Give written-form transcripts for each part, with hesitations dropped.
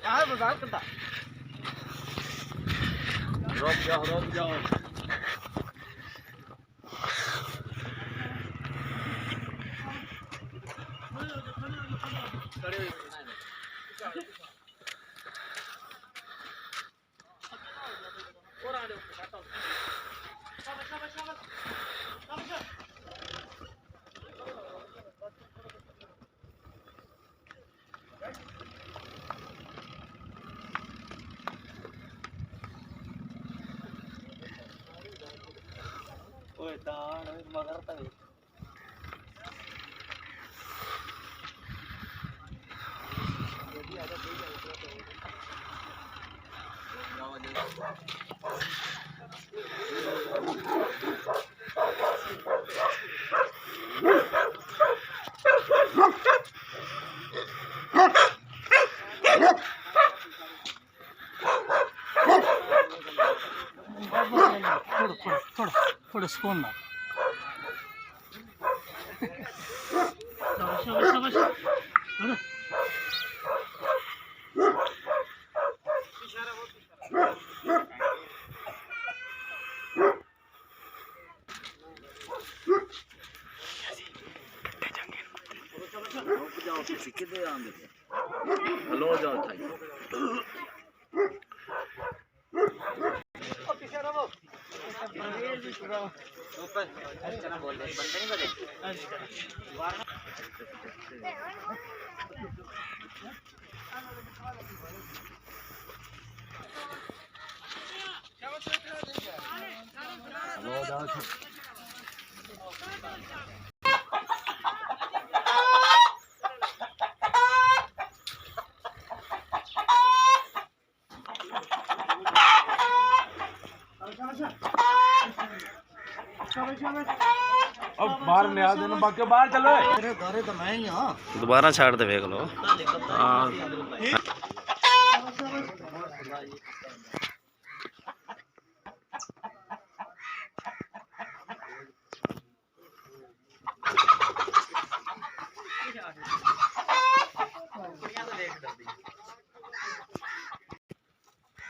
यार मजाक करता रुक जाओ ओए तान मगर तक थोड़ा सुकून ना शाबाश हेलो जाओ थाई बोल रहे बनते नहीं बजे हेलो जाओ अब बाहर ले आ देना बाकी बाहर चलो मेरे घरे तो मैं ही हां दोबारा छाड़ दे देख लो हां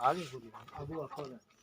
आगे बोलिए अब आपको